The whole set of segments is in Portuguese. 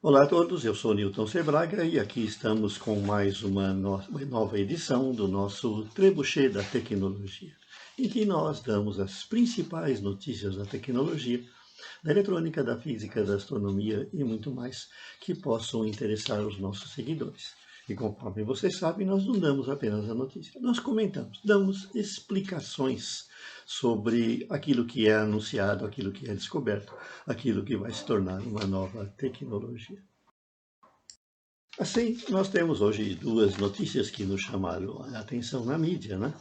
Olá a todos, eu sou Newton Sebraga e aqui estamos com mais uma nova edição do nosso Trebuchet da Tecnologia, em que nós damos as principais notícias da tecnologia, da eletrônica, da física, da astronomia e muito mais que possam interessar os nossos seguidores. E conforme vocês sabem, nós não damos apenas a notícia, nós comentamos, damos explicações sobre aquilo que é anunciado, aquilo que é descoberto, aquilo que vai se tornar uma nova tecnologia. Assim, nós temos hoje duas notícias que nos chamaram a atenção na mídia, né?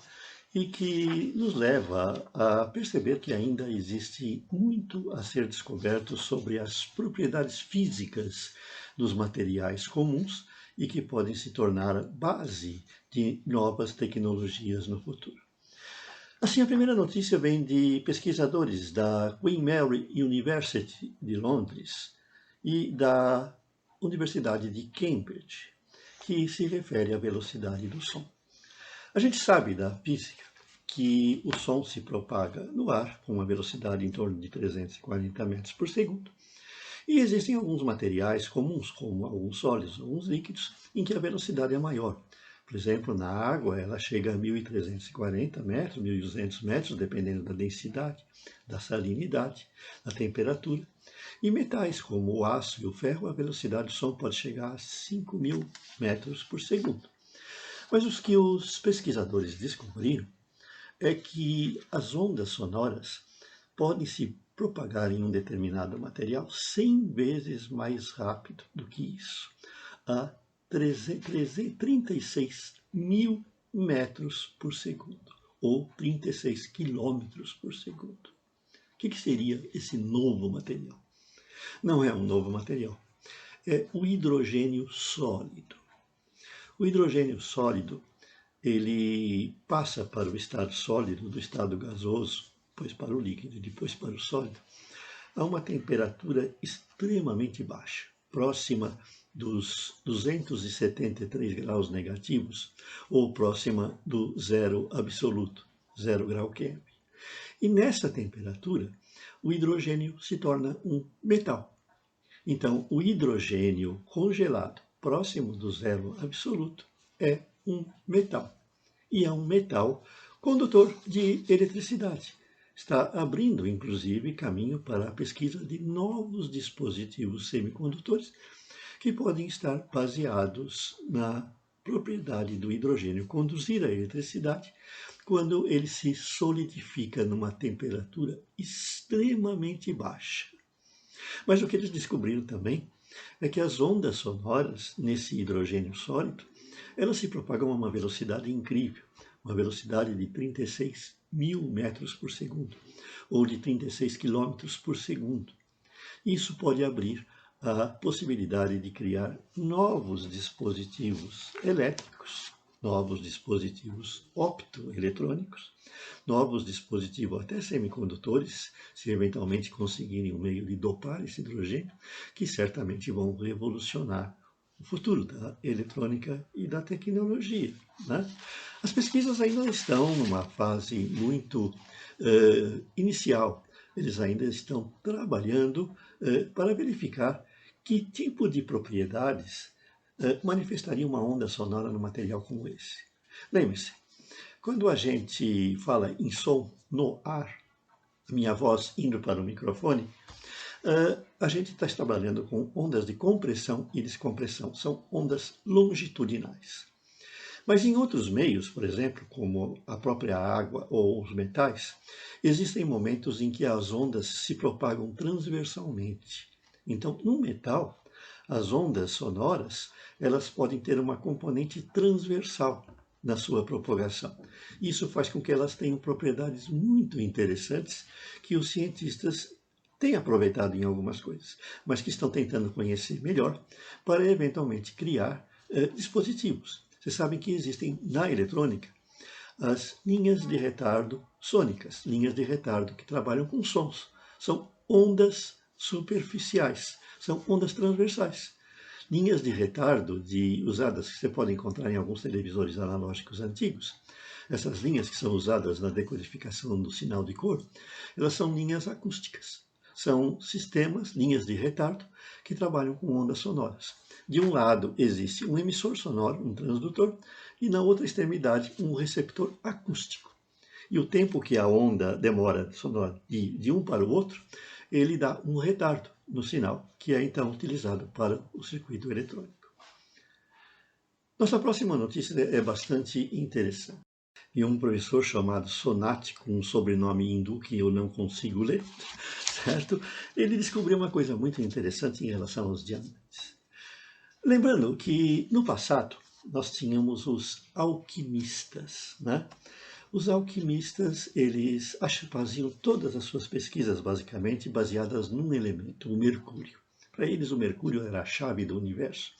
E que nos leva a perceber que ainda existe muito a ser descoberto sobre as propriedades físicas dos materiais comuns e que podem se tornar base de novas tecnologias no futuro. Assim, a primeira notícia vem de pesquisadores da Queen Mary University de Londres e da Universidade de Cambridge, que se refere à velocidade do som. A gente sabe da física que o som se propaga no ar com uma velocidade em torno de 340 metros por segundo. E existem alguns materiais comuns, como alguns sólidos, alguns líquidos, em que a velocidade é maior. Por exemplo, na água, ela chega a 1.340 metros, 1.200 metros, dependendo da densidade, da salinidade, da temperatura. E metais, como o aço e o ferro, a velocidade do som pode chegar a 5.000 metros por segundo. Mas o que os pesquisadores descobriram é que as ondas sonoras podem se propagar em um determinado material 100 vezes mais rápido do que isso, a 36 mil metros por segundo, ou 36 quilômetros por segundo. O que seria esse novo material? Não é um novo material, é o hidrogênio sólido. O hidrogênio sólido, ele passa para o estado sólido, do estado gasoso, depois para o líquido e depois para o sólido, a uma temperatura extremamente baixa, próxima dos 273 graus negativos, ou próxima do zero absoluto, 0 grau Kelvin. E nessa temperatura, o hidrogênio se torna um metal. Então, o hidrogênio congelado, próximo do zero absoluto, é um metal. E é um metal condutor de eletricidade. Está abrindo, inclusive, caminho para a pesquisa de novos dispositivos semicondutores que podem estar baseados na propriedade do hidrogênio conduzir a eletricidade quando ele se solidifica numa temperatura extremamente baixa. Mas o que eles descobriram também é que as ondas sonoras nesse hidrogênio sólido, elas se propagam a uma velocidade incrível, uma velocidade de 36 mil metros por segundo, ou de 36 quilômetros por segundo. Isso pode abrir a possibilidade de criar novos dispositivos elétricos, novos dispositivos optoeletrônicos, novos dispositivos até semicondutores, se eventualmente conseguirem um meio de dopar esse hidrogênio, que certamente vão revolucionar o futuro da eletrônica e da tecnologia, né? As pesquisas ainda estão numa fase muito inicial. Eles ainda estão trabalhando para verificar que tipo de propriedades manifestaria uma onda sonora no material como esse. Lembre-se, quando a gente fala em som no ar, minha voz indo para o microfone, a gente está trabalhando com ondas de compressão e descompressão, são ondas longitudinais. Mas em outros meios, por exemplo, como a própria água ou os metais, existem momentos em que as ondas se propagam transversalmente. Então, no metal, as ondas sonoras, elas podem ter uma componente transversal na sua propagação. Isso faz com que elas tenham propriedades muito interessantes que os cientistas têm aproveitado em algumas coisas, mas que estão tentando conhecer melhor para eventualmente criar dispositivos. Vocês sabem que existem na eletrônica as linhas de retardo sônicas, linhas de retardo que trabalham com sons. São ondas superficiais, são ondas transversais. Linhas de retardo usadas que você pode encontrar em alguns televisores analógicos antigos. Essas linhas que são usadas na decodificação do sinal de cor, elas são linhas acústicas. São sistemas, linhas de retardo, que trabalham com ondas sonoras. De um lado existe um emissor sonoro, um transdutor, e na outra extremidade um receptor acústico. E o tempo que a onda demora sonora de um para o outro, ele dá um retardo no sinal, que é então utilizado para o circuito eletrônico. Nossa próxima notícia é bastante interessante. E um professor chamado Sonati, com um sobrenome hindu que eu não consigo ler, certo? Ele descobriu uma coisa muito interessante em relação aos diamantes. Lembrando que no passado nós tínhamos os alquimistas, né? Os alquimistas, eles faziam todas as suas pesquisas basicamente baseadas num elemento, o mercúrio. Para eles o mercúrio era a chave do universo,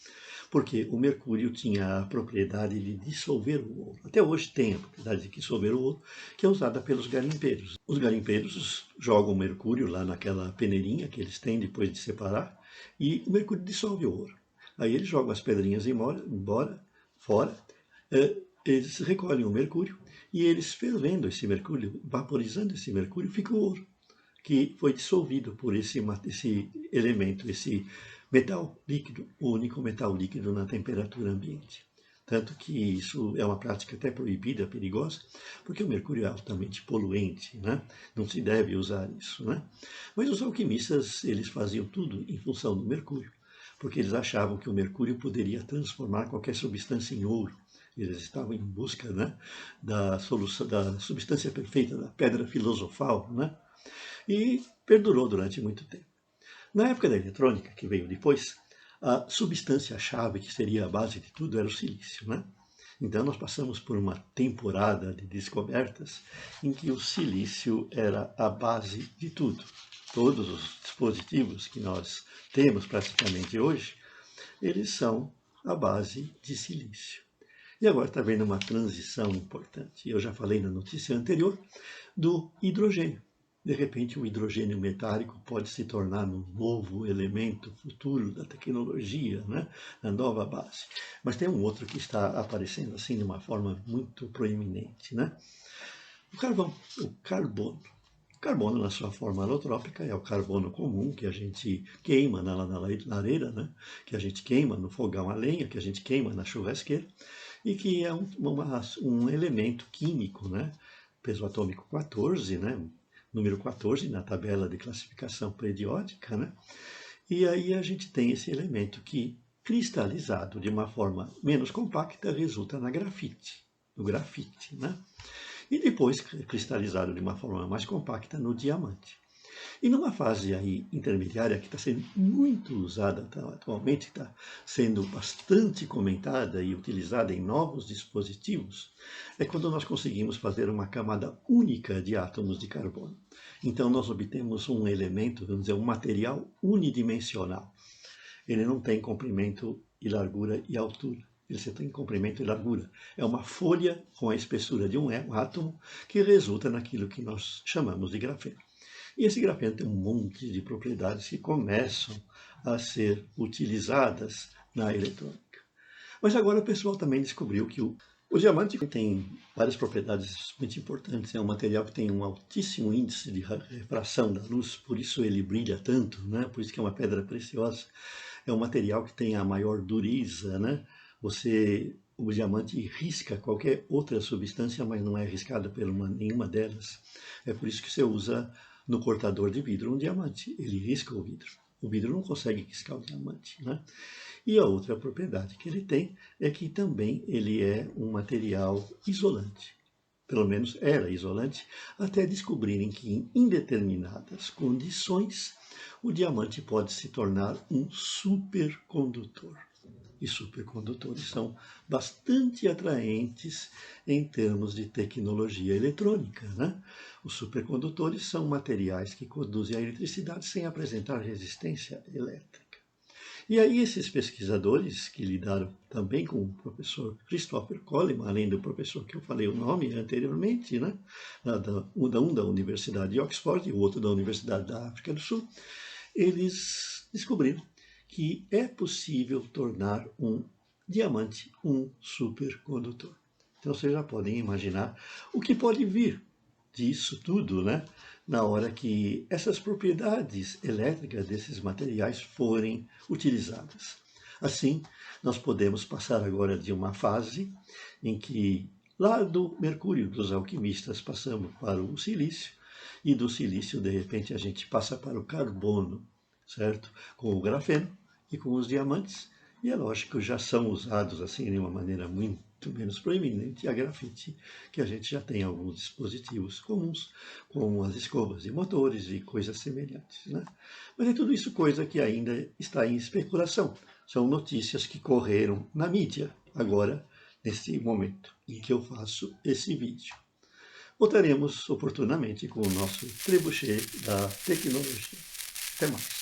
porque o mercúrio tinha a propriedade de dissolver o ouro. Até hoje tem a propriedade de dissolver o ouro, que é usada pelos garimpeiros. Os garimpeiros jogam o mercúrio lá naquela peneirinha que eles têm depois de separar, e o mercúrio dissolve o ouro. Aí eles jogam as pedrinhas fora, eles recolhem o mercúrio, e eles fervendo esse mercúrio, vaporizando esse mercúrio, fica o ouro, que foi dissolvido por esse elemento, esse metal líquido, o único metal líquido na temperatura ambiente. Tanto que isso é uma prática até proibida, perigosa, porque o mercúrio é altamente poluente, né? Não se deve usar isso, né? Mas os alquimistas, eles faziam tudo em função do mercúrio, porque eles achavam que o mercúrio poderia transformar qualquer substância em ouro. Eles estavam em busca, né, da solução, da substância perfeita, da pedra filosofal, né? E perdurou durante muito tempo. Na época da eletrônica, que veio depois, a substância-chave, que seria a base de tudo, era o silício, né? Então nós passamos por uma temporada de descobertas em que o silício era a base de tudo. Todos os dispositivos que nós temos praticamente hoje, eles são a base de silício. E agora está havendo uma transição importante. Eu já falei na notícia anterior do hidrogênio. De repente, o hidrogênio metálico pode se tornar um novo elemento futuro da tecnologia, né? A nova base. Mas tem um outro que está aparecendo assim de uma forma muito proeminente, né? O carvão, o carbono. O carbono, na sua forma alotrópica, é o carbono comum que a gente queima na lareira, né? Que a gente queima no fogão a lenha, que a gente queima na churrasqueira, e que é um elemento químico, né? Peso atômico 14, né? Número 14 na tabela de classificação periódica, né? E aí a gente tem esse elemento que, cristalizado de uma forma menos compacta, resulta na grafite, no grafite, né? E depois cristalizado de uma forma mais compacta no diamante. E numa fase aí intermediária que está sendo muito usada atualmente, está sendo bastante comentada e utilizada em novos dispositivos, é quando nós conseguimos fazer uma camada única de átomos de carbono. Então nós obtemos um elemento, vamos dizer, um material unidimensional. Ele não tem comprimento e largura e altura. Ele só tem comprimento e largura. É uma folha com a espessura de um átomo que resulta naquilo que nós chamamos de grafeno. E esse grafeno tem um monte de propriedades que começam a ser utilizadas na eletrônica. Mas agora o pessoal também descobriu que o diamante tem várias propriedades muito importantes. É um material que tem um altíssimo índice de refração da luz, por isso ele brilha tanto, né? Por isso que é uma pedra preciosa. É um material que tem a maior dureza, né? O diamante risca qualquer outra substância, mas não é riscada por nenhuma delas. É por isso que você usa no cortador de vidro um diamante. Ele risca o vidro. O vidro não consegue riscar o diamante, né? E a outra propriedade que ele tem é que também ele é um material isolante. Pelo menos era isolante, até descobrirem que em determinadas condições o diamante pode se tornar um supercondutor. E supercondutores são bastante atraentes em termos de tecnologia eletrônica, né? Os supercondutores são materiais que conduzem a eletricidade sem apresentar resistência elétrica. E aí esses pesquisadores que lidaram também com o professor Christopher Coleman, além do professor que eu falei o nome anteriormente, né? Um da Universidade de Oxford e o outro da Universidade da África do Sul, eles descobriram que é possível tornar um diamante um supercondutor. Então vocês já podem imaginar o que pode vir disso tudo, né, na hora que essas propriedades elétricas desses materiais forem utilizadas. Assim, nós podemos passar agora de uma fase em que, lá do mercúrio dos alquimistas, passamos para o silício, e do silício, de repente, a gente passa para o carbono, certo? Com o grafeno e com os diamantes, e é lógico, já são usados assim de uma maneira muito menos proeminente a grafite, que a gente já tem alguns dispositivos comuns, como as escovas de motores e coisas semelhantes, né? Mas é tudo isso coisa que ainda está em especulação. São notícias que correram na mídia agora, nesse momento em que eu faço esse vídeo. Voltaremos oportunamente com o nosso trebuchet da tecnologia. Até mais.